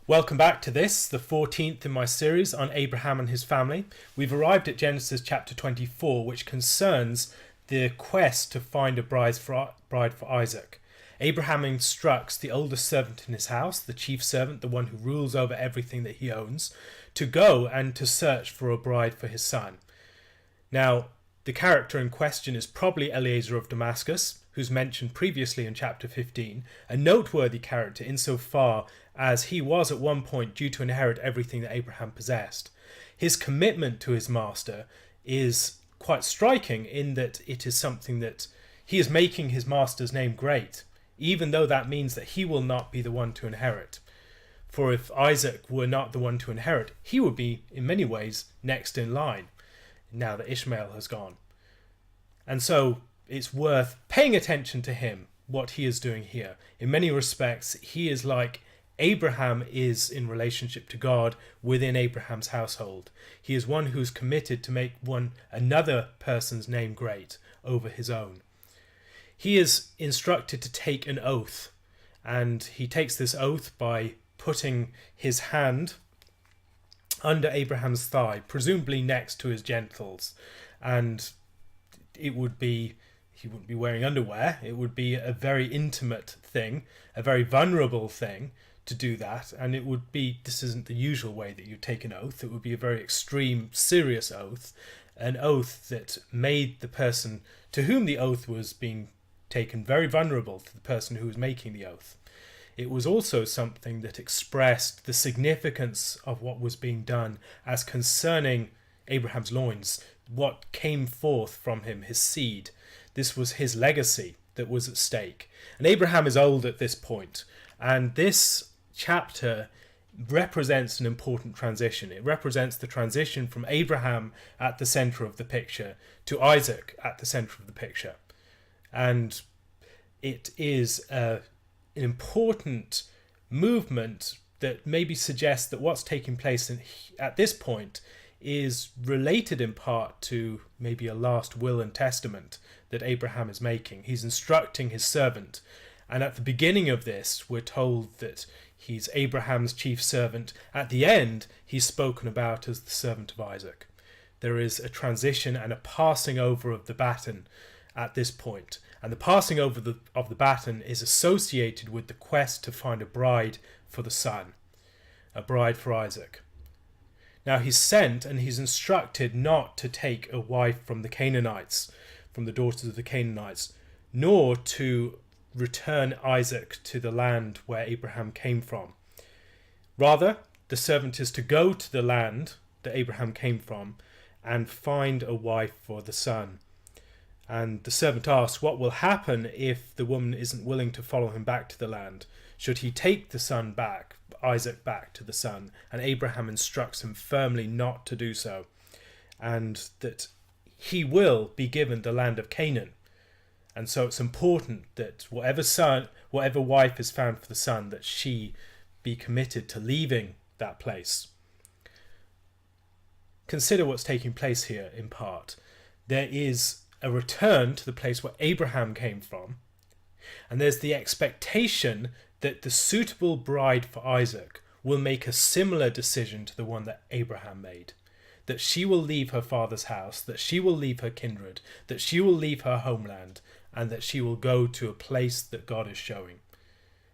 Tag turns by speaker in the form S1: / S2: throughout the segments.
S1: Welcome back to this, the 14th in my series on Abraham and his family. We've arrived at Genesis chapter 24, which concerns the quest to find a bride for Isaac. Abraham instructs the oldest servant in his house, the chief servant, the one who rules over everything that he owns, to go and to search for a bride for his son. Now, the character in question is probably Eliezer of Damascus, who's mentioned previously in chapter 15, a noteworthy character insofar as he was at one point due to inherit everything that Abraham possessed. His commitment to his master is quite striking in that it is something that he is making his master's name great, even though that means that he will not be the one to inherit. For if Isaac were not the one to inherit, he would be, in many ways, next in line, now that Ishmael has gone. And so it's worth paying attention to him, what he is doing here. In many respects, he is like Abraham is in relationship to God within Abraham's household. He is one who's committed to make another person's name great over his own. He is instructed to take an oath, and he takes this oath by putting his hand under Abraham's thigh, presumably next to his genitals, and he wouldn't be wearing underwear. It would be a very intimate thing, a very vulnerable thing to do that, and this isn't the usual way that you take an oath. It would be a very extreme, serious oath, an oath that made the person to whom the oath was being taken very vulnerable to the person who was making the oath. It was also something that expressed the significance of what was being done as concerning Abraham's loins, what came forth from him, his seed. This was his legacy that was at stake. And Abraham is old at this point, and this chapter represents an important transition. It represents the transition from Abraham at the center of the picture to Isaac at the center of the picture. And it is an important movement that maybe suggests that what's taking place at this point is related in part to maybe a last will and testament that Abraham is making. He's instructing his servant, and at the beginning of this we're told that he's Abraham's chief servant. At the end he's spoken about as the servant of Isaac. There is a transition and a passing over of the baton at this point, and the passing over of the baton is associated with the quest to find a bride for the son, a bride for Isaac. Now he's sent and he's instructed not to take a wife from the Canaanites, from the daughters of the Canaanites, nor to return Isaac to the land where Abraham came from. Rather, the servant is to go to the land that Abraham came from and find a wife for the son. And the servant asks, what will happen if the woman isn't willing to follow him back to the land? Should he take the son back, Isaac back to the son? And Abraham instructs him firmly not to do so, and that he will be given the land of Canaan. And so it's important that whatever wife is found for the son, that she be committed to leaving that place. Consider what's taking place here in part. There is a return to the place where Abraham came from, and there's the expectation that the suitable bride for Isaac will make a similar decision to the one that Abraham made, that she will leave her father's house, that she will leave her kindred, that she will leave her homeland, and that she will go to a place that God is showing.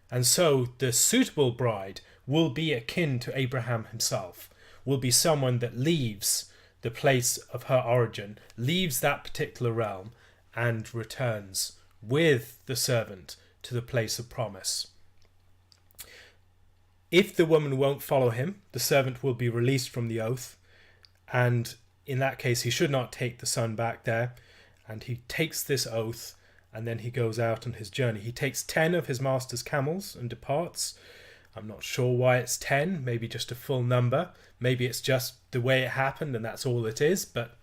S1: And so the suitable bride will be akin to Abraham himself, will be someone that leaves the place of her origin, leaves that particular realm, and returns with the servant to the place of promise. If the woman won't follow him, the servant will be released from the oath, and in that case he should not take the son back there, and he takes this oath, and then he goes out on his journey. He takes 10 of his master's camels and departs. I'm not sure why it's 10, maybe just a full number. Maybe it's just the way it happened and that's all it is, but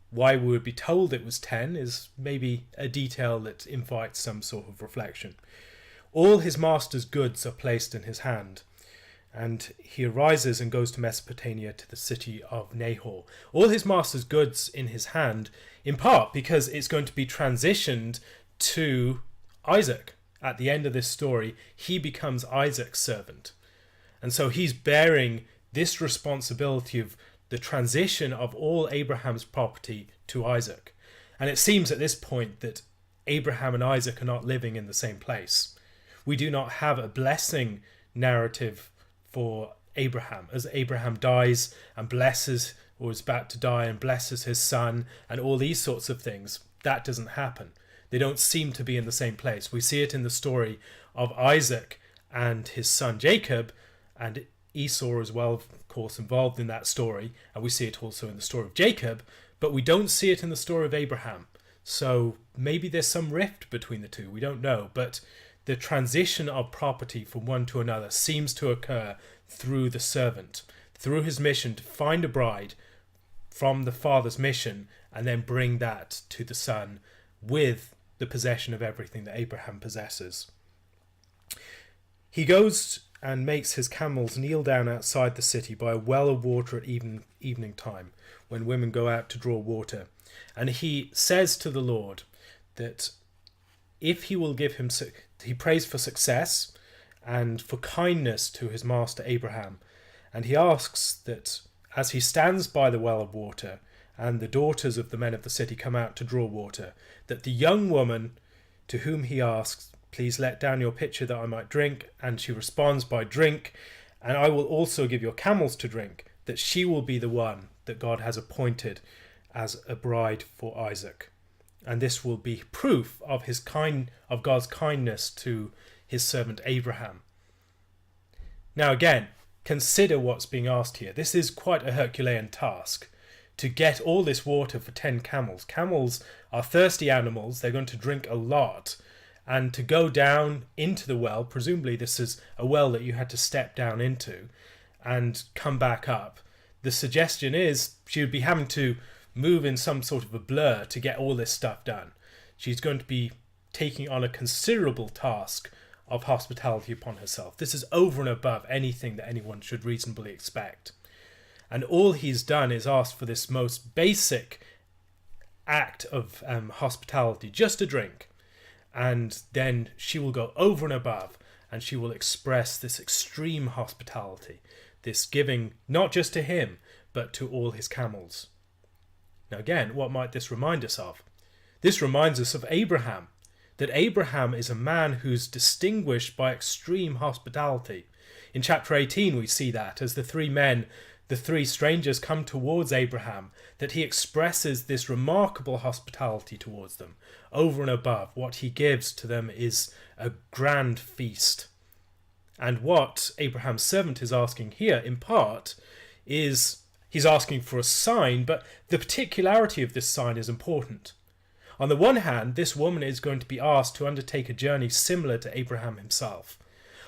S1: why we would be told it was 10 is maybe a detail that invites some sort of reflection. All his master's goods are placed in his hand, and he arises and goes to Mesopotamia to the city of Nahor. All his master's goods in his hand, in part because it's going to be transitioned to Isaac. At the end of this story, he becomes Isaac's servant. And so he's bearing this responsibility of the transition of all Abraham's property to Isaac. And it seems at this point that Abraham and Isaac are not living in the same place. We do not have a blessing narrative for Abraham, as Abraham dies and blesses, or is about to die and blesses his son and all these sorts of things. That doesn't happen. They don't seem to be in the same place. We see it in the story of Isaac and his son Jacob, and Esau as well, of course, involved in that story, and we see it also in the story of Jacob, but we don't see it in the story of Abraham. So maybe there's some rift between the two, we don't know, but the transition of property from one to another seems to occur through the servant, through his mission to find a bride from the father's mission and then bring that to the son with the possession of everything that Abraham possesses. He goes and makes his camels kneel down outside the city by a well of water at evening time, when women go out to draw water. And he says to the Lord that if he will give him, he prays for success and for kindness to his master Abraham. And he asks that as he stands by the well of water and the daughters of the men of the city come out to draw water, that the young woman to whom he asks, please let down your pitcher that I might drink, and she responds by drink, and I will also give your camels to drink, that she will be the one that God has appointed as a bride for Isaac. And this will be proof of God's kindness to his servant Abraham. Now again, consider what's being asked here. This is quite a Herculean task to get all this water for 10 camels. Camels are thirsty animals. They're going to drink a lot. And to go down into the well, presumably this is a well that you had to step down into and come back up. The suggestion is she would be having to move in some sort of a blur to get all this stuff done. She's going to be taking on a considerable task of hospitality upon herself. This is over and above anything that anyone should reasonably expect. And all he's done is asked for this most basic act of hospitality, just a drink. And then she will go over and above and she will express this extreme hospitality, this giving not just to him, but to all his camels. Now again, what might this remind us of? This reminds us of Abraham, that Abraham is a man who's distinguished by extreme hospitality. In chapter 18 we see that as the three strangers come towards Abraham, that he expresses this remarkable hospitality towards them. Over and above, what he gives to them is a grand feast. And what Abraham's servant is asking here, in part, is he's asking for a sign, but the particularity of this sign is important. On the one hand, this woman is going to be asked to undertake a journey similar to Abraham himself.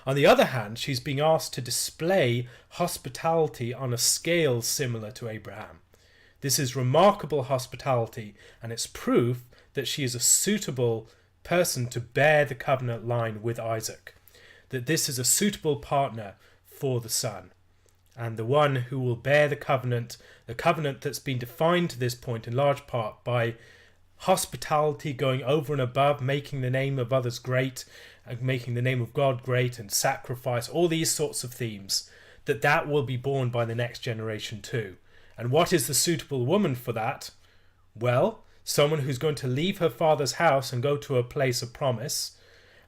S1: On the other hand, she's being asked to display hospitality on a scale similar to Abraham. This is remarkable hospitality, and it's proof that she is a suitable person to bear the covenant line with Isaac, that this is a suitable partner for the son, and the one who will bear the covenant that's been defined to this point in large part by hospitality, going over and above, making the name of others great, and making the name of God great, and sacrifice, all these sorts of themes, that will be borne by the next generation too. And what is the suitable woman for that? Well, someone who's going to leave her father's house and go to a place of promise,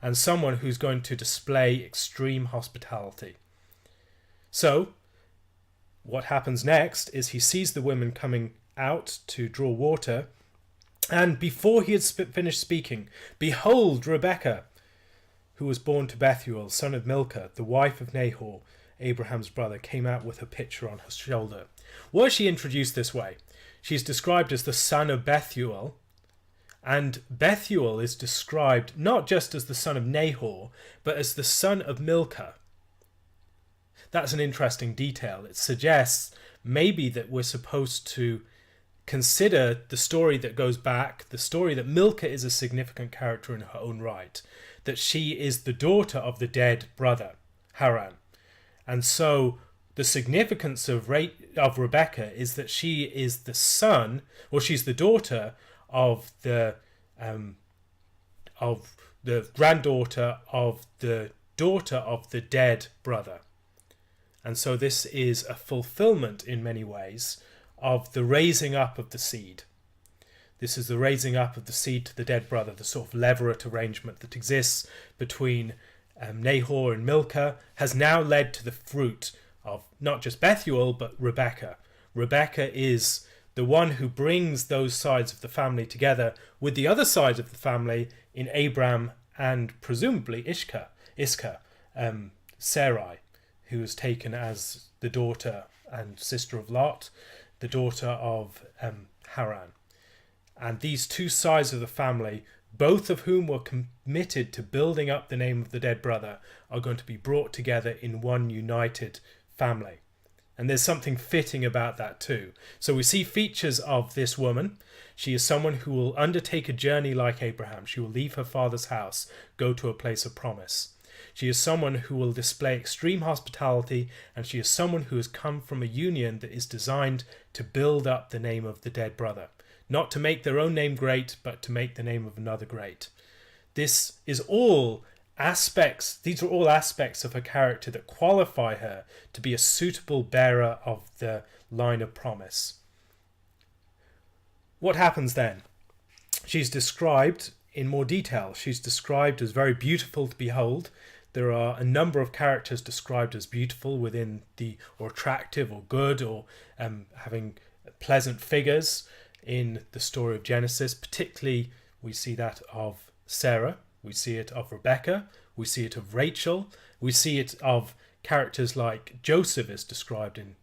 S1: and someone who's going to display extreme hospitality. So, what happens next is he sees the women coming out to draw water, and before he had finished speaking, behold, Rebekah, who was born to Bethuel, son of Milcah, the wife of Nahor, Abraham's brother, came out with her pitcher on her shoulder. Were she introduced this way? She's described as the son of Bethuel, and Bethuel is described not just as the son of Nahor, but as the son of Milcah. That's an interesting detail. It suggests maybe that we're supposed to consider the story that goes back, the story that Milcah is a significant character in her own right, that she is the daughter of the dead brother, Haran. And so the significance of Rebekah is that she is the son, or she's the daughter of the granddaughter of the daughter of the dead brother. And so this is a fulfillment in many ways of the raising up of the seed. This is the raising up of the seed to the dead brother, the sort of levirate arrangement that exists between Nahor and Milcah has now led to the fruit of not just Bethuel, but Rebekah. Rebekah is the one who brings those sides of the family together with the other sides of the family in Abram and presumably Iscah, Sarai, who was taken as the daughter and sister of Lot, the daughter of Haran. And these two sides of the family, both of whom were committed to building up the name of the dead brother, are going to be brought together in one united family. And there's something fitting about that too. So we see features of this woman. She is someone who will undertake a journey like Abraham. She will leave her father's house, go to a place of promise. She is someone who will display extreme hospitality, and she is someone who has come from a union that is designed to build up the name of the dead brother. Not to make their own name great, but to make the name of another great. These are all aspects of her character that qualify her to be a suitable bearer of the line of promise. What happens then? She's described in more detail. She's described as very beautiful to behold. There are a number of characters described as beautiful or attractive or good or having pleasant figures in the story of Genesis. Particularly we see that of Sarah, we see it of Rebekah, we see it of Rachel, we see it of characters like Joseph is described in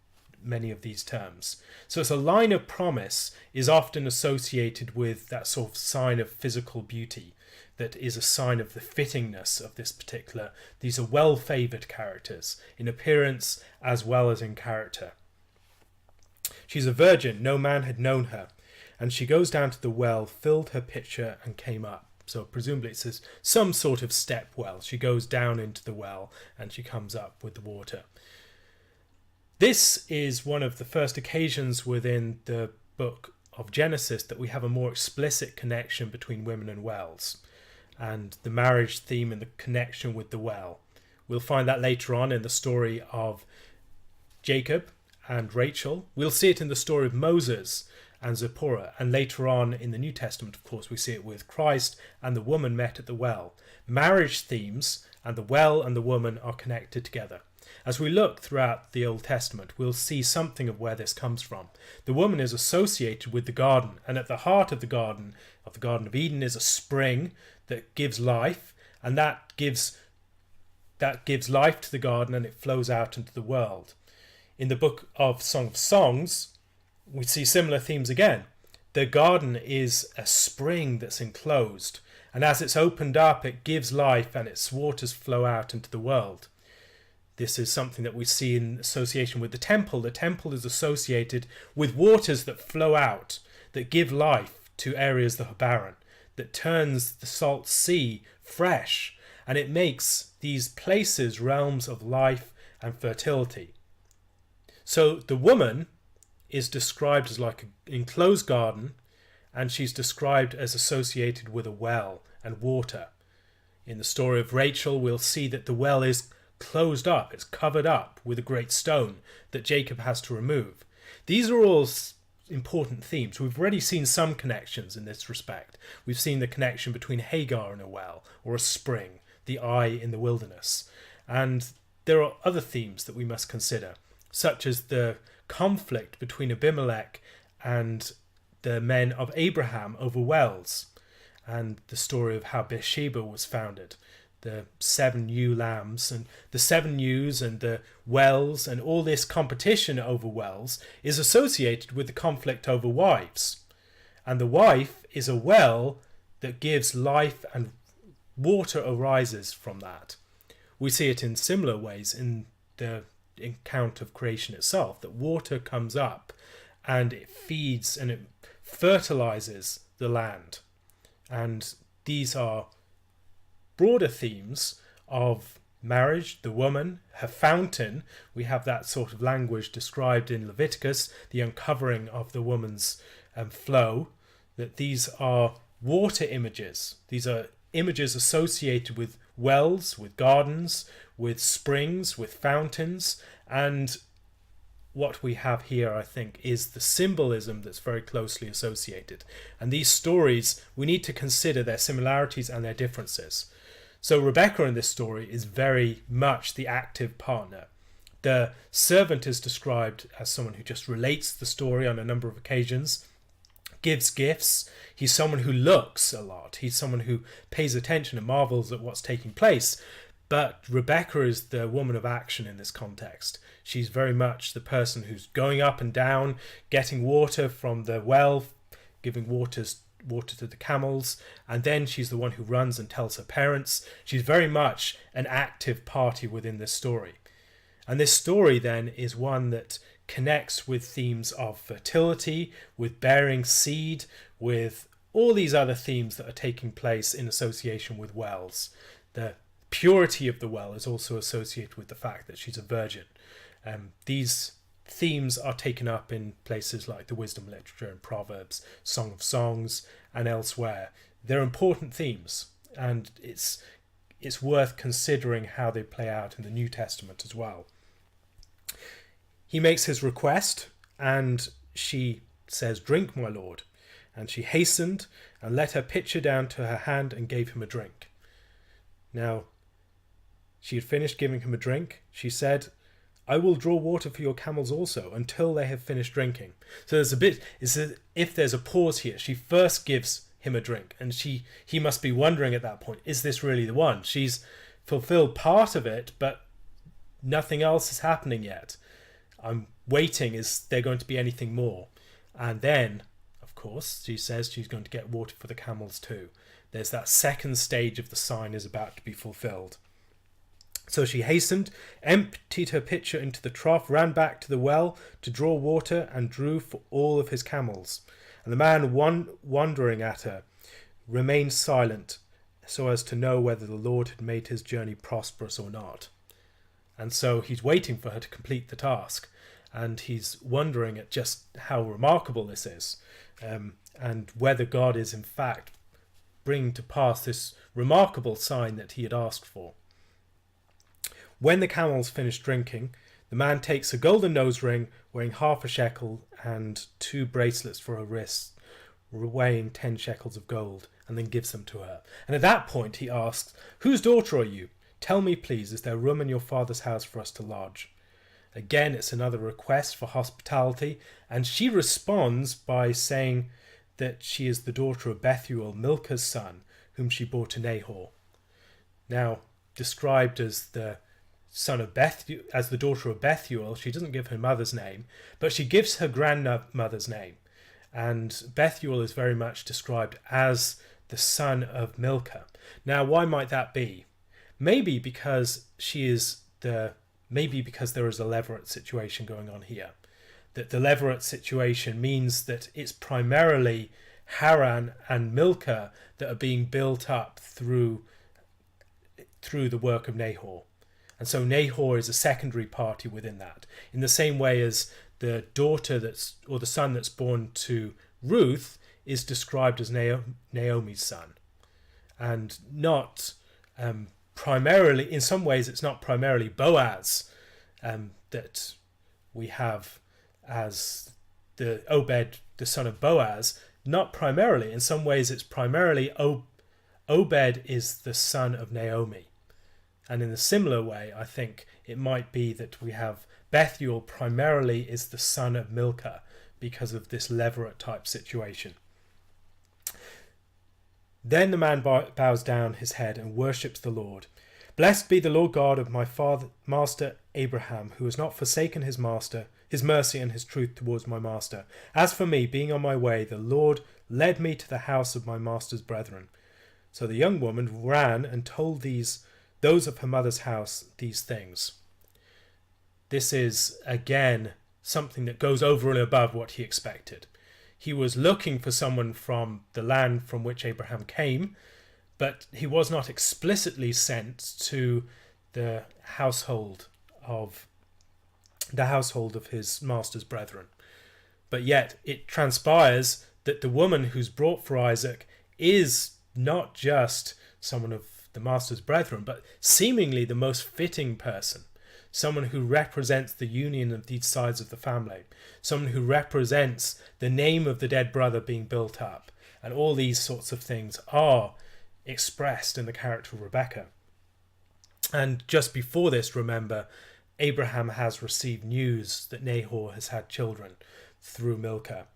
S1: many of these terms. So it's a line of promise is often associated with that sort of sign of physical beauty that is a sign of the fittingness of this particular. These are well-favoured characters in appearance as well as in character. She's a virgin, no man had known her, and she goes down to the well, filled her pitcher and came up. So presumably it says some sort of step well. She goes down into the well and she comes up with the water. This is one of the first occasions within the book of Genesis that we have a more explicit connection between women and wells, and the marriage theme and the connection with the well. We'll find that later on in the story of Jacob and Rachel. We'll see it in the story of Moses and Zipporah, and later on in the New Testament, of course, we see it with Christ and the woman met at the well. Marriage themes and the well and the woman are connected together. As we look throughout the Old Testament, we'll see something of where this comes from. The woman is associated with the garden, and at the heart of the Garden of Eden is a spring that gives life, and that gives life to the garden, and it flows out into the world. In the book of Song of Songs, we see similar themes again. The garden is a spring that's enclosed, and as it's opened up, it gives life and its waters flow out into the world. This is something that we see in association with the temple. The temple is associated with waters that flow out, that give life to areas that are barren, that turns the salt sea fresh, and it makes these places realms of life and fertility. So the woman is described as like an enclosed garden, and she's described as associated with a well and water. In the story of Rachel, we'll see that the well is closed up, it's covered up with a great stone that Jacob has to remove. These are all important themes. We've already seen some connections in this respect. We've seen the connection between Hagar and a well or a spring, the eye in the wilderness. And there are other themes that we must consider, such as the conflict between Abimelech and the men of Abraham over wells, and the story of how Beersheba was founded, the 7 ewe lambs and the 7 ewes and the wells, and all this competition over wells is associated with the conflict over wives. And the wife is a well that gives life, and water arises from that. We see it in similar ways in the account of creation itself, that water comes up and it feeds and it fertilizes the land. And these are broader themes of marriage, the woman, her fountain. We have that sort of language described in Leviticus, the uncovering of the woman's flow, that these are water images. These are images associated with wells, with gardens, with springs, with fountains, And what we have here, I think, is the symbolism that's very closely associated. And these stories, we need to consider their similarities and their differences. So Rebekah in this story is very much the active partner. The servant is described as someone who just relates the story on a number of occasions, gives gifts. He's someone who looks a lot. He's someone who pays attention and marvels at what's taking place. But Rebekah is the woman of action in this context. She's very much the person who's going up and down, getting water from the well, giving water to the camels, and then she's the one who runs and tells her parents. She's very much an active party within this story. And this story then is one that connects with themes of fertility, with bearing seed, with all these other themes that are taking place in association with wells. The purity of the well is also associated with the fact that she's a virgin. These themes are taken up in places like the wisdom literature and Proverbs, Song of Songs, and elsewhere. They're important themes, and it's worth considering how they play out in the New Testament as well. He makes his request, and she says, "Drink, my lord." And she hastened and let her pitcher down to her hand and gave him a drink. Now, she had finished giving him a drink. She said, "I will draw water for your camels also until they have finished drinking." So there's a bit, it's as if there's a pause here. She first gives him a drink, and he must be wondering at that point, is this really the one? She's fulfilled part of it, but nothing else is happening yet. I'm waiting, is there going to be anything more? And then, of course, she says she's going to get water for the camels too. There's that second stage of the sign is about to be fulfilled. So she hastened, emptied her pitcher into the trough, ran back to the well to draw water, and drew for all of his camels. And the man, wondering at her, remained silent, so as to know whether the Lord had made his journey prosperous or not. And so he's waiting for her to complete the task, and he's wondering at just how remarkable this is, and whether God is in fact bringing to pass this remarkable sign that he had asked for. When the camels finished drinking, the man takes a golden nose ring weighing 1/2 shekel and 2 bracelets for her wrists, weighing 10 shekels of gold, and then gives them to her. And at that point he asks, "Whose daughter are you? Tell me, please, is there room in your father's house for us to lodge?" Again, it's another request for hospitality, and she responds by saying that she is the daughter of Bethuel, Milcah's son, whom she bore to Nahor. Now, described as the son of Bethuel, as the daughter of Bethuel, she doesn't give her mother's name, but she gives her grandmother's name. And Bethuel is very much described as the son of Milcah. Now, why might that be? Maybe because there is a levirate situation going on here. That the levirate situation means that it's primarily Haran and Milcah that are being built up through the work of Nahor. And so Nahor is a secondary party within that. In the same way as the son that's born to Ruth is described as Naomi's son. And not primarily, in some ways it's not primarily Boaz that we have as the Obed, the son of Boaz. Not primarily. In some ways it's primarily Obed is the son of Naomi. And in a similar way, I think it might be that we have Bethuel primarily is the son of Milcah because of this levirate type situation. Then the man bows down his head and worships the Lord. "Blessed be the Lord God of my master Abraham, who has not forsaken his mercy and his truth towards my master. As for me, being on my way, the Lord led me to the house of my master's brethren." So the young woman ran and told those of her mother's house these things. This is, again, something that goes over and above what he expected. He was looking for someone from the land from which Abraham came, but he was not explicitly sent to the household of his master's brethren. But yet it transpires that the woman who's brought for Isaac is not just someone of the master's brethren, but seemingly the most fitting person. someone who represents the union of these sides of the family, someone who represents the name of the dead brother being built up. And all these sorts of things are expressed in the character of Rebekah. And just before this, remember, Abraham has received news that Nahor has had children through Milcah.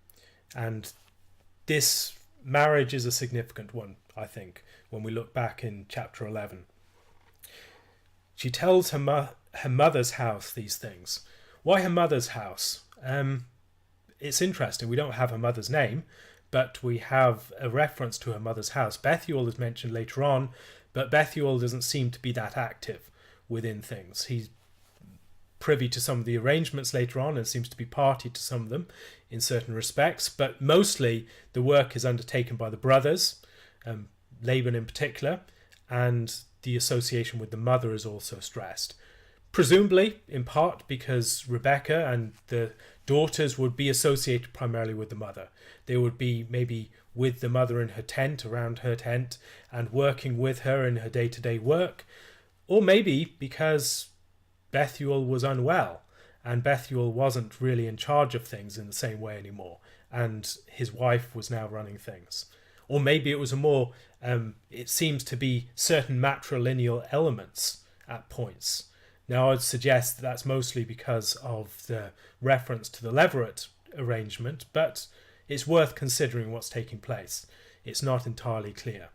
S1: And this marriage is a significant one, I think, when we look back in chapter 11. She tells her mother's house these things. Why her mother's house? It's interesting. We don't have her mother's name, but we have a reference to her mother's house. Bethuel is mentioned later on, but Bethuel doesn't seem to be that active within things. He's privy to some of the arrangements later on and seems to be party to some of them in certain respects, but mostly the work is undertaken by the brothers, Laban in particular, and the association with the mother is also stressed. Presumably, in part because Rebekah and the daughters would be associated primarily with the mother. They would be maybe with the mother in her tent, around her tent, and working with her in her day-to-day work. Or maybe because Bethuel was unwell, and Bethuel wasn't really in charge of things in the same way anymore, and his wife was now running things. Or maybe it was a more, it seems to be certain matrilineal elements at points. Now I'd suggest that that's mostly because of the reference to the Levirate arrangement, but it's worth considering what's taking place. It's not entirely clear.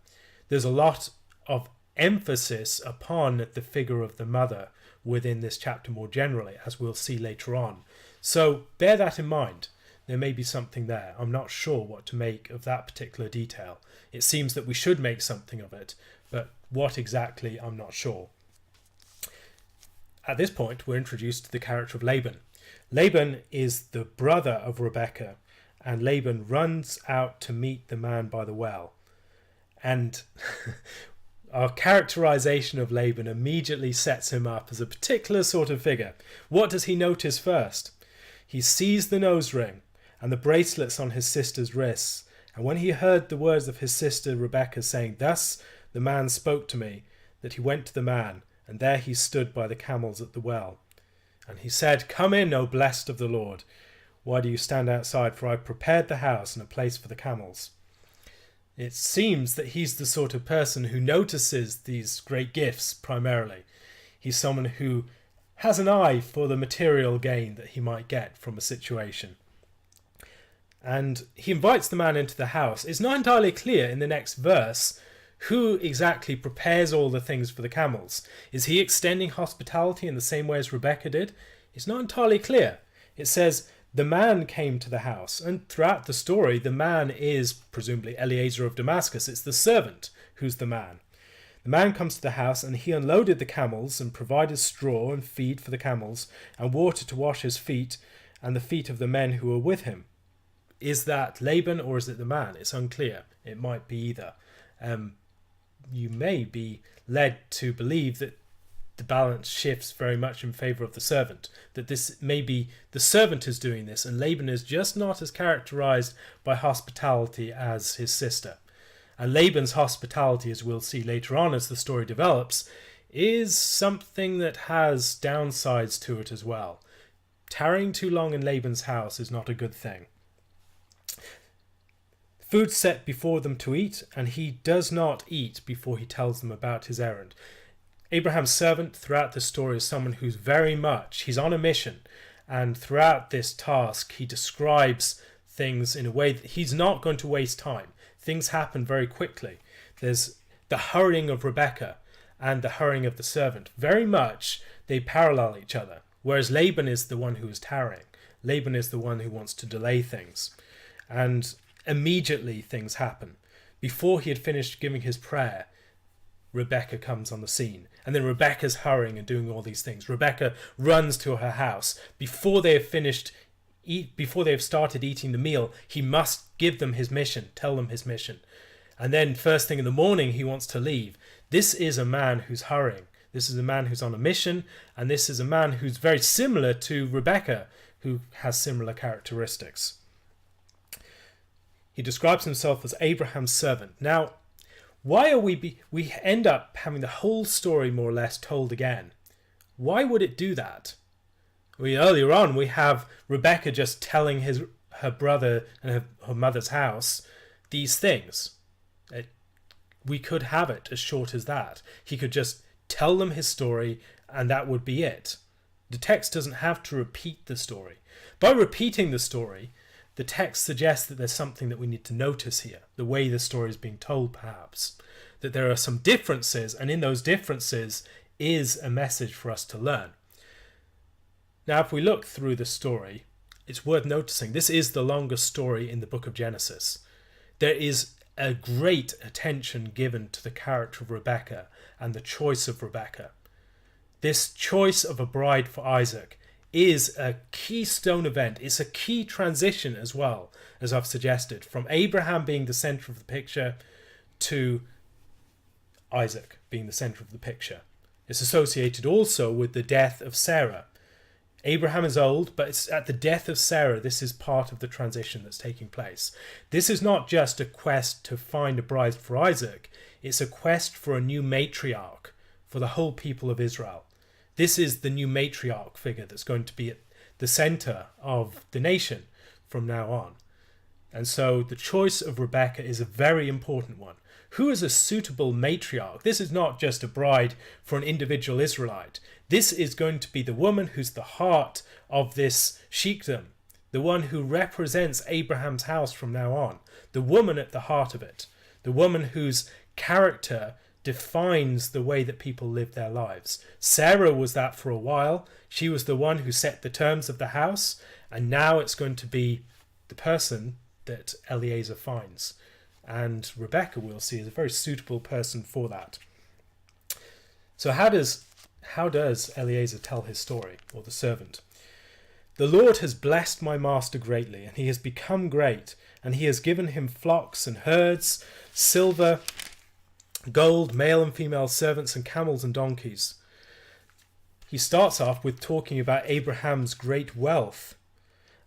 S1: There's a lot of emphasis upon the figure of the mother within this chapter more generally, as we'll see later on. So bear that in mind. There may be something there. I'm not sure what to make of that particular detail. It seems that we should make something of it, but what exactly, I'm not sure. At this point, we're introduced to the character of Laban. Laban is the brother of Rebekah, and Laban runs out to meet the man by the well. And our characterization of Laban immediately sets him up as a particular sort of figure. What does he notice first? He sees the nose ring and the bracelets on his sister's wrists. And when he heard the words of his sister Rebekah saying, "Thus the man spoke to me," that he went to the man, and there he stood by the camels at the well. And he said, "Come in, O blessed of the Lord. Why do you stand outside? For I have prepared the house and a place for the camels." It seems that he's the sort of person who notices these great gifts primarily. He's someone who has an eye for the material gain that he might get from a situation. And he invites the man into the house. It's not entirely clear in the next verse who exactly prepares all the things for the camels. Is he extending hospitality in the same way as Rebekah did? It's not entirely clear. It says, the man came to the house, and throughout the story, the man is presumably Eliezer of Damascus. It's the servant who's the man. The man comes to the house, and he unloaded the camels and provided straw and feed for the camels and water to wash his feet and the feet of the men who were with him. Is that Laban or is it the man? It's unclear. It might be either. You may be led to believe that the balance shifts very much in favour of the servant, that this maybe the servant is doing this and Laban is just not as characterised by hospitality as his sister. And Laban's hospitality, as we'll see later on as the story develops, is something that has downsides to it as well. Tarrying too long in Laban's house is not a good thing. Food set before them to eat, and he does not eat before he tells them about his errand. Abraham's servant throughout the story is someone who's he's on a mission, and throughout this task he describes things in a way that he's not going to waste time. Things happen very quickly. There's the hurrying of Rebekah and the hurrying of the servant. Very much they parallel each other, whereas Laban is the one who is tarrying. Laban is the one who wants to delay things. And immediately things happen. Before he had finished giving his prayer, Rebekah comes on the scene. And then Rebekah's hurrying and doing all these things. Rebekah runs to her house. Before they have started eating the meal, he must give them his mission, tell them his mission. And then first thing in the morning, he wants to leave. This is a man who's hurrying. This is a man who's on a mission. And this is a man who's very similar to Rebekah, who has similar characteristics. He describes himself as Abraham's servant. Now, why are we end up having the whole story more or less told again? Why would it do that? Earlier on, we have Rebekah just telling her brother and her mother's house these things. We could have it as short as that. He could just tell them his story and that would be it. The text doesn't have to repeat the story. By repeating the story, the text suggests that there's something that we need to notice here, the way the story is being told perhaps, that there are some differences, and in those differences is a message for us to learn. Now, if we look through the story, it's worth noticing this is the longest story in the book of Genesis. There is a great attention given to the character of Rebekah and the choice of Rebekah. This choice of a bride for Isaac is a keystone event. It's a key transition as well, as I've suggested, from Abraham being the centre of the picture to Isaac being the centre of the picture. It's associated also with the death of Sarah. Abraham is old, but it's at the death of Sarah, this is part of the transition that's taking place. This is not just a quest to find a bride for Isaac, it's a quest for a new matriarch for the whole people of Israel. This is the new matriarch figure that's going to be at the centre of the nation from now on. And so the choice of Rebekah is a very important one. Who is a suitable matriarch? This is not just a bride for an individual Israelite. This is going to be the woman who's the heart of this sheikdom, the one who represents Abraham's house from now on, the woman at the heart of it, the woman whose character defines the way that people live their lives. Sarah was that for a while. She was the one who set the terms of the house, and now it's going to be the person that Eliezer finds. And Rebekah, we'll see, is a very suitable person for that. So how does Eliezer tell his story, or the servant? The Lord has blessed my master greatly, and he has become great, and he has given him flocks and herds, silver, gold, male and female servants, and camels and donkeys. He starts off with talking about Abraham's great wealth,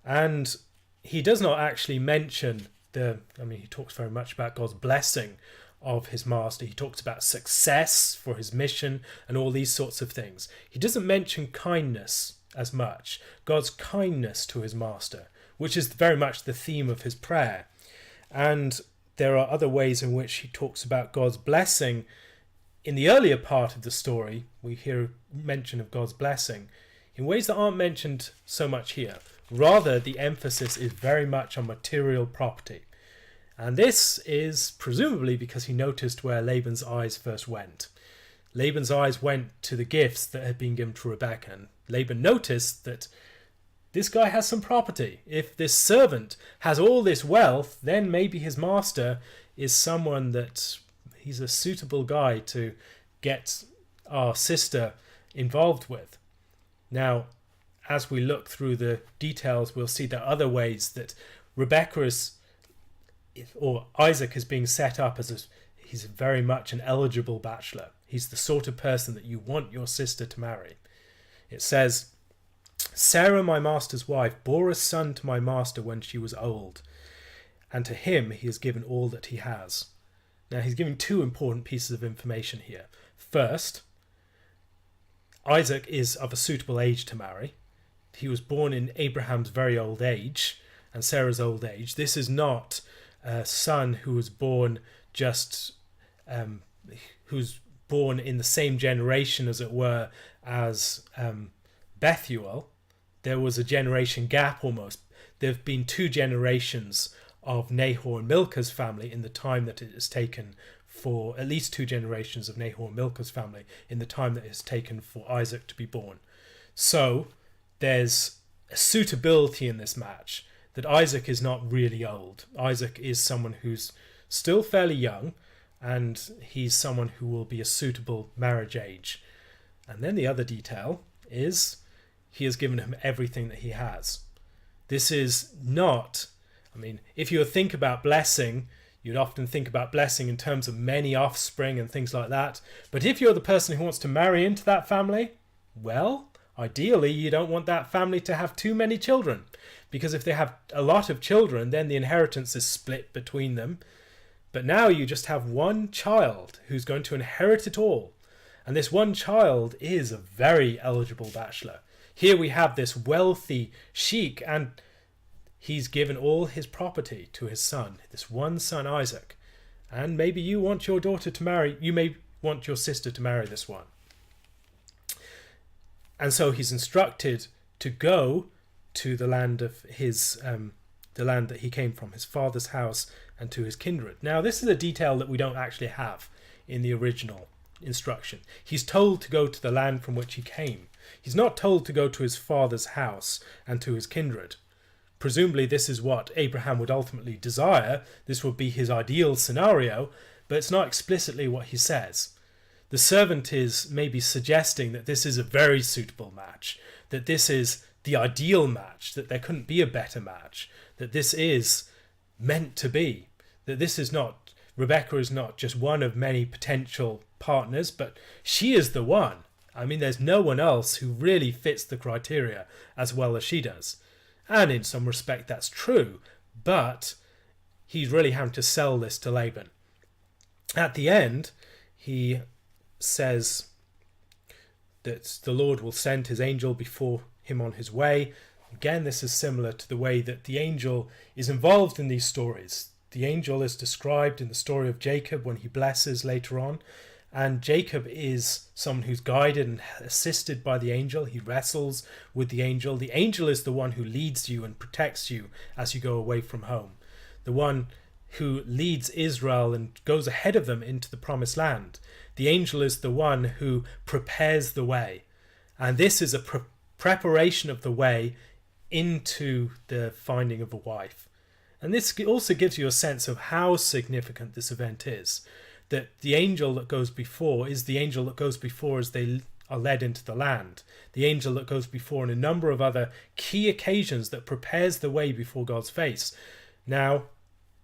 S1: and he does not actually mention he talks very much about God's blessing of his master. He talks about success for his mission and all these sorts of things. He doesn't mention kindness as much, God's kindness to his master, which is very much the theme of his prayer. And there are other ways in which he talks about God's blessing. In the earlier part of the story, we hear mention of God's blessing in ways that aren't mentioned so much here. Rather, the emphasis is very much on material property. And this is presumably because he noticed where Laban's eyes first went. Laban's eyes went to the gifts that had been given to Rebekah, and Laban noticed that this guy has some property. If this servant has all this wealth, then maybe his master is someone that he's a suitable guy to get our sister involved with. Now, as we look through the details, we'll see there are other ways that Isaac is being set up as he's very much an eligible bachelor. He's the sort of person that you want your sister to marry. It says, Sarah, my master's wife, bore a son to my master when she was old, and to him he has given all that he has. Now he's giving two important pieces of information here. First, Isaac is of a suitable age to marry. He was born in Abraham's very old age and Sarah's old age. This is not a son who was born who's born in the same generation, as it were, as Bethuel. There was a generation gap almost. There have been two generations of Nahor and Milcah's family in the time that it has taken for at least two generations of Nahor and Milcah's family in the time that it has taken for Isaac to be born. So there's a suitability in this match that Isaac is not really old. Isaac is someone who's still fairly young, and he's someone who will be a suitable marriage age. And then the other detail is he has given him everything that he has. This is not, if you think about blessing, you'd often think about blessing in terms of many offspring and things like that. But if you're the person who wants to marry into that family, well, ideally, you don't want that family to have too many children, because if they have a lot of children, then the inheritance is split between them. But now you just have one child who's going to inherit it all. And this one child is a very eligible bachelor. Here we have this wealthy sheik, and he's given all his property to his son, this one son Isaac. And maybe you want your daughter to marry, you may want your sister to marry this one. And so he's instructed to go to the land of his, the land that he came from, his father's house, and to his kindred. Now, this is a detail that we don't actually have in the original instruction. He's told to go to the land from which he came. He's not told to go to his father's house and to his kindred. Presumably this is what Abraham would ultimately desire. This would be his ideal scenario, but it's not explicitly what he says. The servant is maybe suggesting that this is a very suitable match, that this is the ideal match, that there couldn't be a better match, that this is meant to be, that this is not, Rebekah is not just one of many potential partners, but she is the one. I mean, there's no one else who really fits the criteria as well as she does. And in some respect that's true, but he's really having to sell this to Laban. At the end, he says that the Lord will send his angel before him on his way. Again, this is similar to the way that the angel is involved in these stories. The angel is described in the story of Jacob when he blesses later on. And Jacob is someone who's guided and assisted by the angel. He wrestles with the angel. The angel is the one who leads you and protects you as you go away from home. The one who leads Israel and goes ahead of them into the promised land. The angel is the one who prepares the way. And this is a preparation of the way into the finding of a wife. And this also gives you a sense of how significant this event is. That the angel that goes before is the angel that goes before as they are led into the land. The angel that goes before in a number of other key occasions that prepares the way before God's face. Now,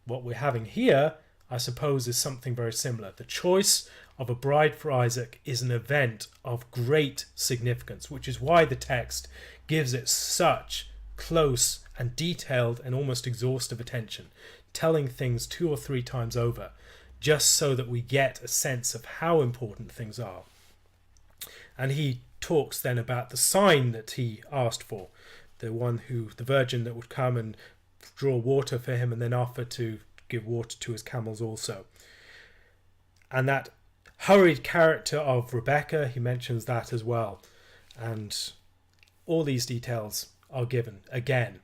S1: what we're having here, I suppose, is something very similar. The choice of a bride for Isaac is an event of great significance, which is why the text gives it such close and detailed and almost exhaustive attention, telling things 2 or 3 times over, just so that we get a sense of how important things are. And he talks then about the sign that he asked for, the virgin that would come and draw water for him and then offer to give water to his camels also. And that hurried character of Rebekah, he mentions that as well. And all these details are given again.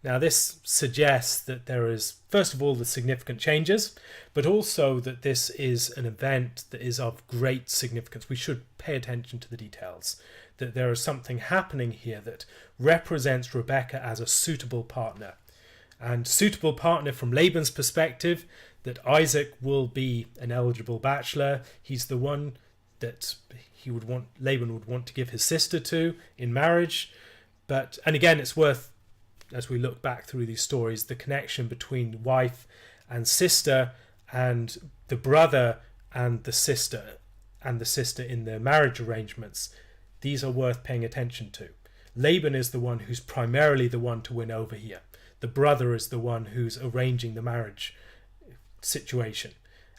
S1: Now this suggests that there is, first of all, the significant changes, but also that this is an event that is of great significance. We should pay attention to the details, that there is something happening here that represents Rebekah as a suitable partner. And suitable partner from Laban's perspective, that Isaac will be an eligible bachelor. He's the one that Laban would want to give his sister to in marriage. And again, it's worth, as we look back through these stories, the connection between wife and sister, and the brother and the sister in their marriage arrangements. These are worth paying attention to. Laban is the one who's primarily the one to win over here. The brother is the one who's arranging the marriage situation.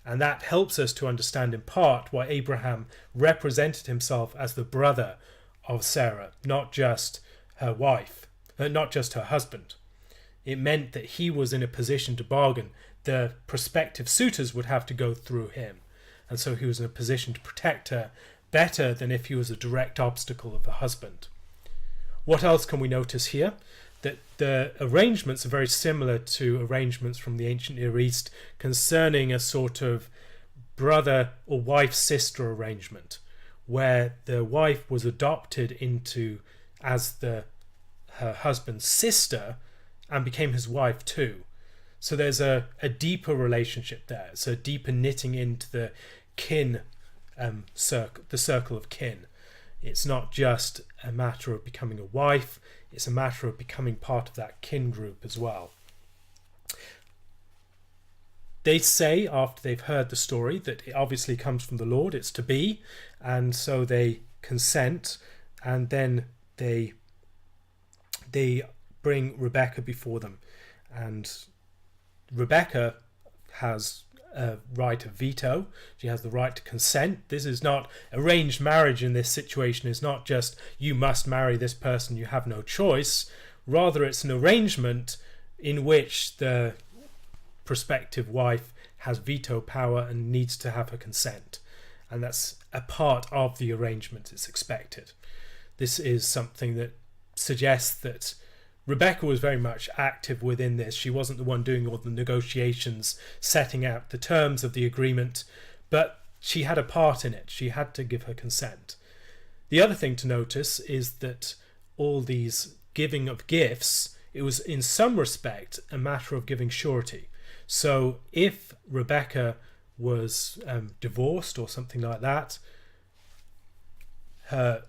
S1: And that helps us to understand in part why Abraham represented himself as the brother of Sarah, not just her wife, not just her husband. It meant that he was in a position to bargain. The prospective suitors would have to go through him. And so he was in a position to protect her better than if he was a direct obstacle of the husband. What else can we notice here? That the arrangements are very similar to arrangements from the ancient Near East concerning a sort of brother or wife-sister arrangement, where the wife was adopted into as her husband's sister and became his wife too. So there's a deeper relationship there. It's a deeper knitting into the kin the circle of kin. It's not just a matter of becoming a wife, it's a matter of becoming part of that kin group as well. They say, after they've heard the story, that it obviously comes from the Lord, it's to be, and so they consent, and then they bring Rebekah before them. And Rebekah has right of veto. She has the right to consent. This is not arranged marriage. In this situation is not just you must marry this person, you have no choice. Rather, it's an arrangement in which the prospective wife has veto power and needs to have her consent, and that's a part of the arrangement. It's expected. This is something that suggests that Rebekah was very much active within this. She wasn't the one doing all the negotiations, setting out the terms of the agreement, but she had a part in it. She had to give her consent. The other thing to notice is that all these giving of gifts, it was in some respect a matter of giving surety. So if Rebekah was divorced or something like that, her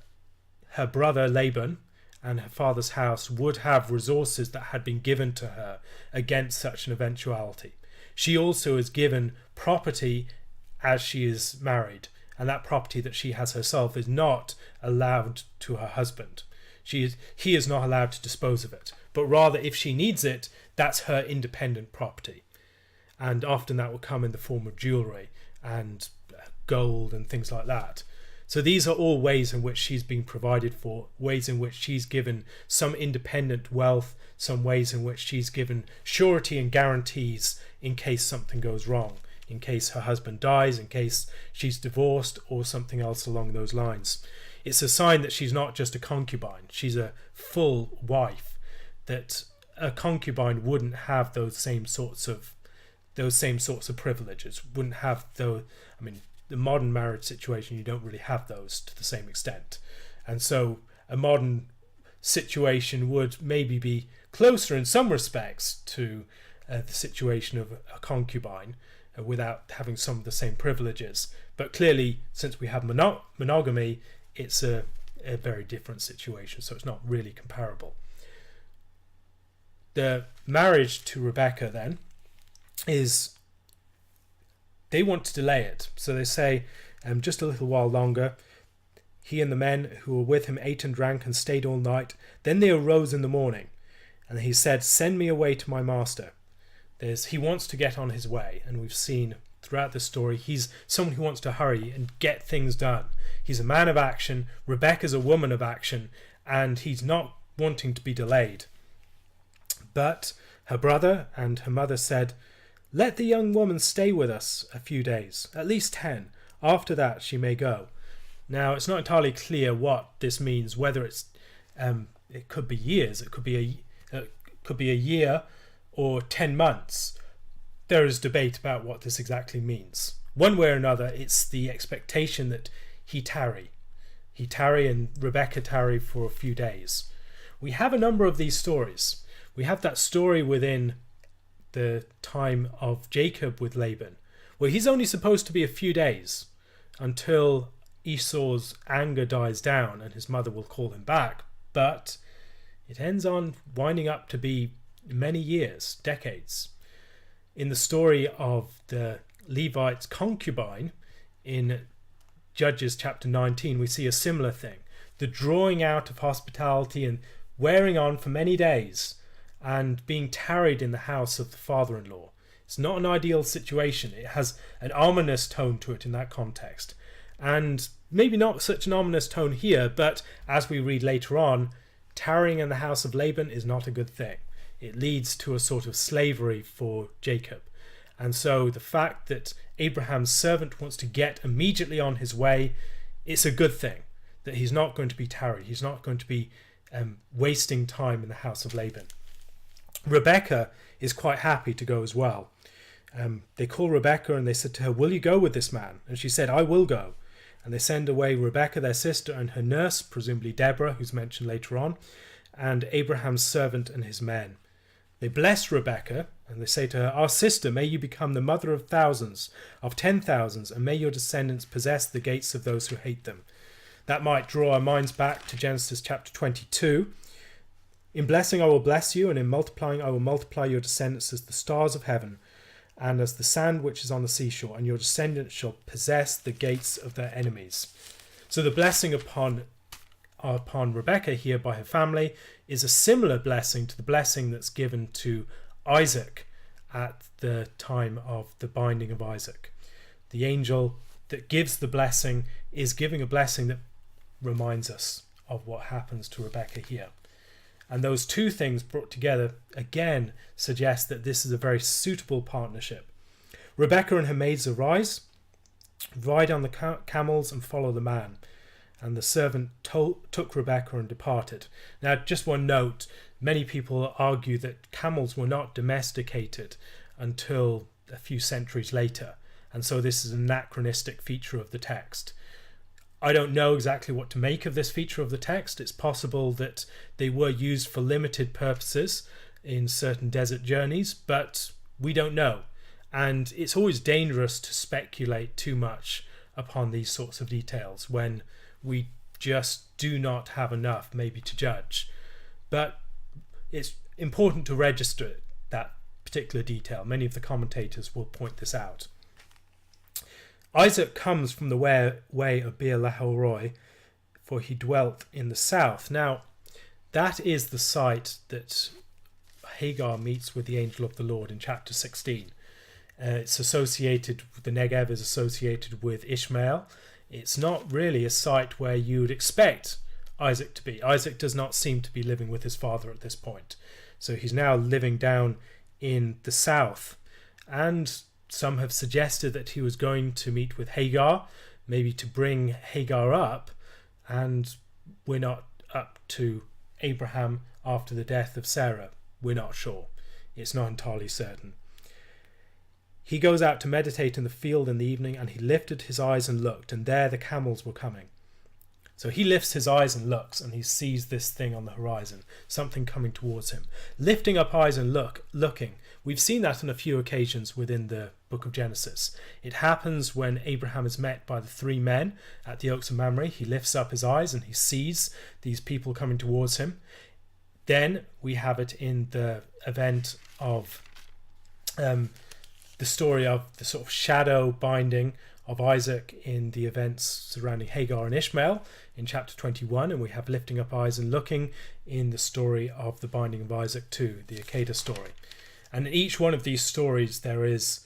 S1: brother Laban and her father's house would have resources that had been given to her against such an eventuality. She also is given property as she is married, and that property that she has herself is not allowed to her husband. He is not allowed to dispose of it, but rather if she needs it, that's her independent property. And often that will come in the form of jewellery and gold and things like that. So these are all ways in which she's being provided for, ways in which she's given some independent wealth, some ways in which she's given surety and guarantees in case something goes wrong, in case her husband dies, in case she's divorced or something else along those lines. It's a sign that she's not just a concubine, she's a full wife, that a concubine wouldn't have those same sorts of privileges, wouldn't have the modern marriage situation, you don't really have those to the same extent. And so a modern situation would maybe be closer in some respects to the situation of a concubine without having some of the same privileges. But clearly, since we have monogamy, it's a very different situation, so it's not really comparable. The marriage to Rebekah then is, they want to delay it. So they say, just a little while longer. He and the men who were with him ate and drank and stayed all night. Then they arose in the morning. And he said, send me away to my master. He wants to get on his way. And we've seen throughout the story, he's someone who wants to hurry and get things done. He's a man of action. Rebekah's a woman of action. And he's not wanting to be delayed. But her brother and her mother said, let the young woman stay with us a few days, at least 10. After that, she may go. Now, it's not entirely clear what this means, whether it's it could be years, it could be a year or 10 months. There is debate about what this exactly means. One way or another, it's the expectation that he tarry and Rebekah tarry for a few days. We have a number of these stories. We have that story within the time of Jacob with Laban, where he's only supposed to be a few days until Esau's anger dies down and his mother will call him back. But it ends on winding up to be many years, decades. In the story of the Levite's concubine in Judges chapter 19, we see a similar thing. The drawing out of hospitality and wearing on for many days and being tarried in the house of the father-in-law. It's not an ideal situation. It has an ominous tone to it in that context. And maybe not such an ominous tone here, but as we read later on, tarrying in the house of Laban is not a good thing. It leads to a sort of slavery for Jacob. And so the fact that Abraham's servant wants to get immediately on his way, it's a good thing, that he's not going to be tarried. He's not going to be wasting time in the house of Laban. Rebekah is quite happy to go as well. They call Rebekah and they said to her, will you go with this man? And she said, I will go. And they send away Rebekah, their sister, and her nurse, presumably Deborah, who's mentioned later on, and Abraham's servant and his men. They bless Rebekah and they say to her, our sister, may you become the mother of thousands, of 10,000s, and may your descendants possess the gates of those who hate them. That might draw our minds back to Genesis chapter 22. In blessing I will bless you, and in multiplying I will multiply your descendants as the stars of heaven, and as the sand which is on the seashore, and your descendants shall possess the gates of their enemies. So the blessing upon Rebekah here by her family is a similar blessing to the blessing that's given to Isaac at the time of the binding of Isaac. The angel that gives the blessing is giving a blessing that reminds us of what happens to Rebekah here. And those two things brought together again suggest that this is a very suitable partnership. Rebekah and her maids arise, ride on the camels and follow the man. And the servant took Rebekah and departed. Now, just one note, many people argue that camels were not domesticated until a few centuries later. And so this is an anachronistic feature of the text. I don't know exactly what to make of this feature of the text. It's possible that they were used for limited purposes in certain desert journeys, but we don't know. And it's always dangerous to speculate too much upon these sorts of details when we just do not have enough maybe to judge. But it's important to register that particular detail. Many of the commentators will point this out. Isaac comes from the way of Beer Lahai-roi, for he dwelt in the south. Now, that is the site that Hagar meets with the angel of the Lord in chapter 16. It's associated, the Negev is associated with Ishmael. It's not really a site where you would expect Isaac to be. Isaac does not seem to be living with his father at this point. So he's now living down in the south. And some have suggested that he was going to meet with Hagar, maybe to bring Hagar up. And we're not up to Abraham after the death of Sarah. We're not sure. It's not entirely certain. He goes out to meditate in the field in the evening, and he lifted his eyes and looked, and there the camels were coming. So he lifts his eyes and looks, and he sees this thing on the horizon, something coming towards him. Lifting up eyes and looking. We've seen that on a few occasions within the book of Genesis. It happens when Abraham is met by the three men at the Oaks of Mamre. He lifts up his eyes and he sees these people coming towards him. Then we have it in the event of the story of the sort of shadow binding of Isaac in the events surrounding Hagar and Ishmael in chapter 21, and we have lifting up eyes and looking in the story of the binding of Isaac too, the Akedah story. And in each one of these stories there is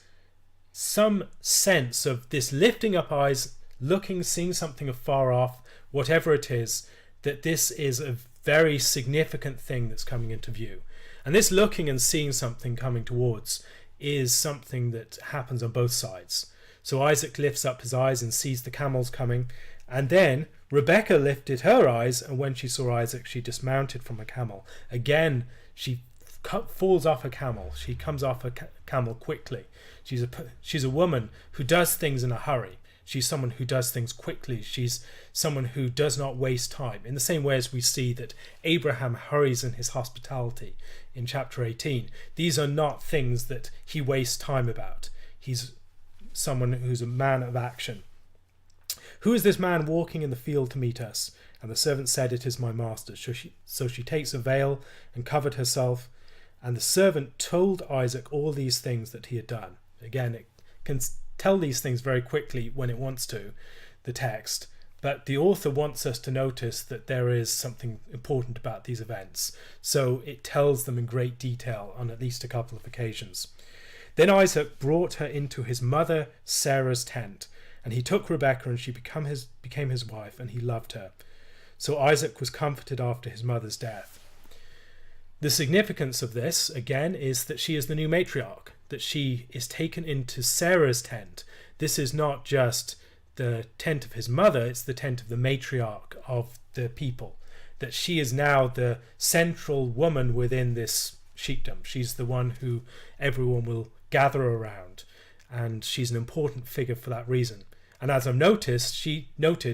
S1: some sense of this lifting up eyes, looking, seeing something afar off, whatever it is, that this is a very significant thing that's coming into view. And this looking and seeing something coming towards is something that happens on both sides. So Isaac lifts up his eyes and sees the camels coming, and then Rebekah lifted her eyes, and when she saw Isaac, she dismounted from a camel. Again, she falls off a camel. She comes off a camel quickly. She's a woman who does things in a hurry. She's someone who does things quickly. She's someone who does not waste time. In the same way as we see that Abraham hurries in his hospitality in chapter 18. These are not things that he wastes time about. He's someone who's a man of action. Who is this man walking in the field to meet us? And the servant said, it is my master. So she takes a veil and covered herself. And the servant told Isaac all these things that he had done. Again, it can tell these things very quickly when it wants to, the text. But the author wants us to notice that there is something important about these events. So it tells them in great detail on at least a couple of occasions. Then Isaac brought her into his mother Sarah's tent, and he took Rebekah, and she became his wife, and he loved her. So Isaac was comforted after his mother's death. The significance of this, again, is that she is the new matriarch, that she is taken into Sarah's tent. This is not just the tent of his mother, it's the tent of the matriarch of the people, that she is now the central woman within this sheepdom. She's the one who everyone will gather around, and she's an important figure for that reason. And as I've noted,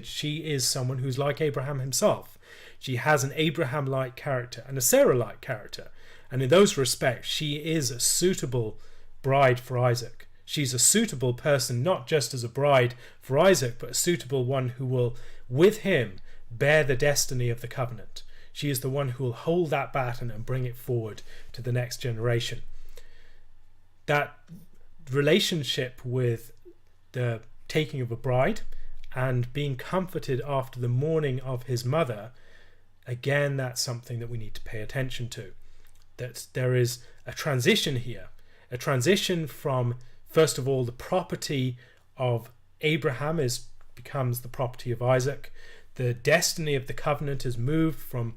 S1: she is someone who's like Abraham himself. She has an Abraham-like character and a Sarah-like character, and in those respects she is a suitable bride for Isaac. She's a suitable person, not just as a bride for Isaac, but a suitable one who will, with him, bear the destiny of the covenant. She is the one who will hold that baton and bring it forward to the next generation. That relationship with the taking of a bride and being comforted after the mourning of his mother, again, that's something that we need to pay attention to. That there is a transition here. A transition from, first of all, the property of Abraham becomes the property of Isaac. The destiny of the covenant is moved from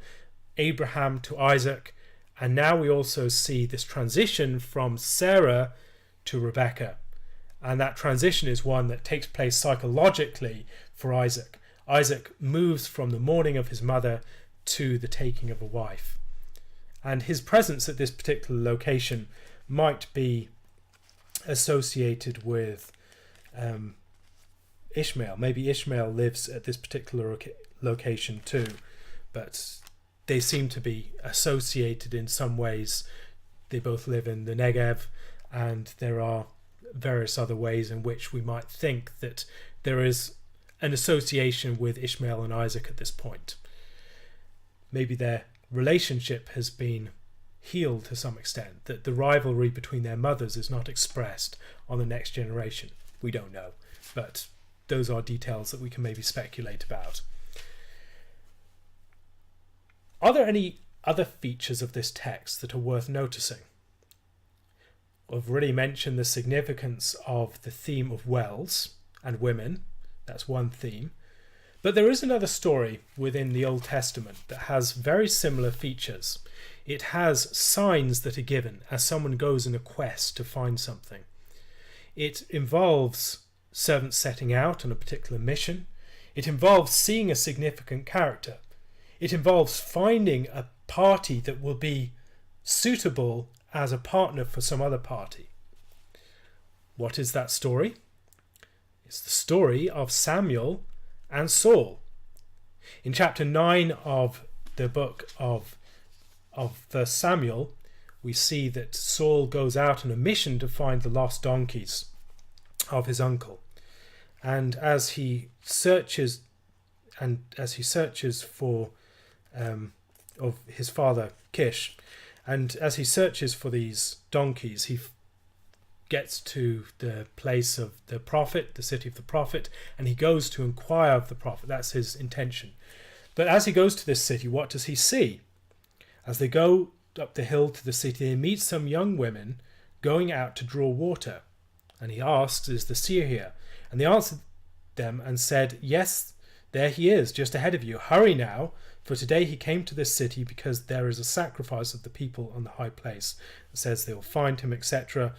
S1: Abraham to Isaac. And now we also see this transition from Sarah to Rebekah. And that transition is one that takes place psychologically for Isaac. Isaac moves from the mourning of his mother to the taking of a wife. And his presence at this particular location might be associated with Ishmael. Maybe Ishmael lives at this particular location too, but they seem to be associated in some ways. They both live in the Negev, and there are various other ways in which we might think that there is an association with Ishmael and Isaac at this point. Maybe their relationship has been healed to some extent, that the rivalry between their mothers is not expressed on the next generation. We don't know, but those are details that we can maybe speculate about. Are there any other features of this text that are worth noticing? I've already mentioned the significance of the theme of wells and women. That's one theme. But there is another story within the Old Testament that has very similar features. It has signs that are given as someone goes on a quest to find something. It involves servants setting out on a particular mission. It involves seeing a significant character. It involves finding a party that will be suitable as a partner for some other party. What is that story? It's the story of Samuel and Saul. In chapter 9 of the book of 1 Samuel, we see that Saul goes out on a mission to find the lost donkeys of his uncle. And as he searches for of his father Kish, and as he searches for these donkeys, he gets to the place of the prophet, the city of the prophet, and he goes to inquire of the prophet. That's his intention. But as he goes to this city, what does he see? As they go up the hill to the city, they meet some young women going out to draw water. And he asks, "Is the seer here?" And they answered them and said, "Yes, there he is, just ahead of you. Hurry now, for today he came to this city because there is a sacrifice of the people on the high place." It says they will find him, etc.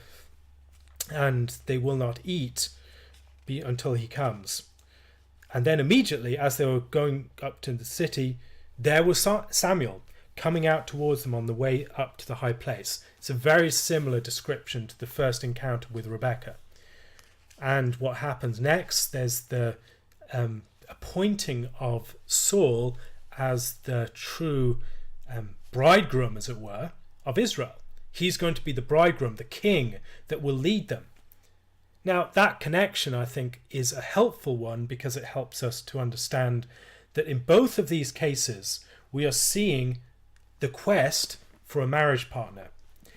S1: And they will not eat until he comes. And then immediately, as they were going up to the city, there was Samuel coming out towards them on the way up to the high place. It's a very similar description to the first encounter with Rebekah. And what happens next, there's the appointing of Saul as the true bridegroom, as it were, of Israel. He's going to be the bridegroom, the king that will lead them. Now, that connection, I think, is a helpful one because it helps us to understand that in both of these cases, we are seeing the quest for a marriage partner.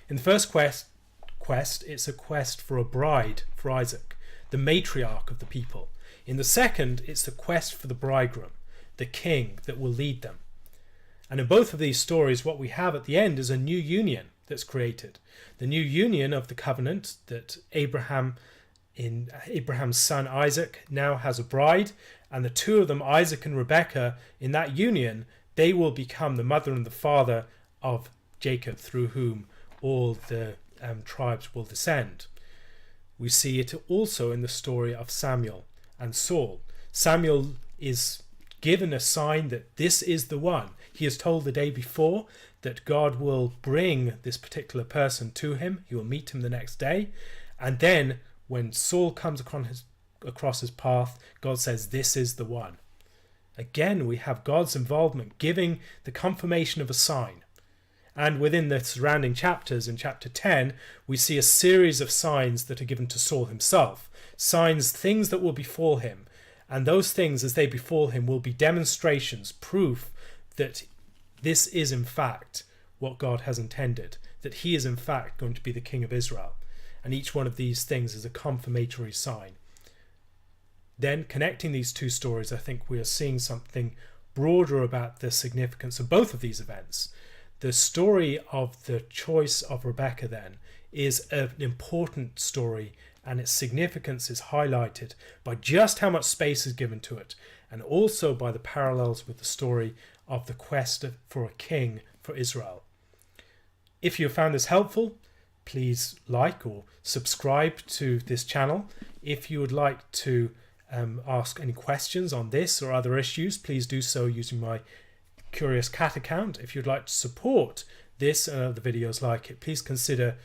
S1: In the first quest, it's a quest for a bride for Isaac, the matriarch of the people. In the second, it's the quest for the bridegroom, the king that will lead them. And in both of these stories, what we have at the end is a new union that's created. The new union of the covenant that Abraham's son Isaac now has a bride, and the two of them, Isaac and Rebekah, in that union, they will become the mother and the father of Jacob, through whom all the tribes will descend. We see it also in the story of Samuel and Saul. Samuel is given a sign that this is the one. He is told the day before that God will bring this particular person to him. He will meet him the next day. And then when Saul comes across his path, God says, "This is the one." Again, we have God's involvement, giving the confirmation of a sign. And within the surrounding chapters, in chapter 10, we see a series of signs that are given to Saul himself. Signs, things that will befall him. And those things, as they befall him, will be demonstrations, proof that this is in fact what God has intended, that he is in fact going to be the king of Israel. And each one of these things is a confirmatory sign. Then, connecting these two stories, I think we are seeing something broader about the significance of both of these events. The story of the choice of Rebekah then is an important story, and its significance is highlighted by just how much space is given to it, and also by the parallels with the story of the quest for a king for Israel. If you found this helpful, please like or subscribe to this channel. If you would like to ask any questions on this or other issues, please do so using my Curious Cat account. If you'd like to support this and other videos like it, please consider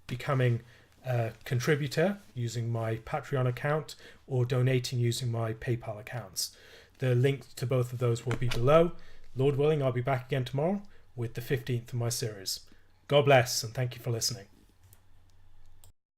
S1: becoming a contributor using my Patreon account or donating using my PayPal accounts. The link to both of those will be below. Lord willing, I'll be back again tomorrow with the 15th of my series. God bless, and thank you for listening.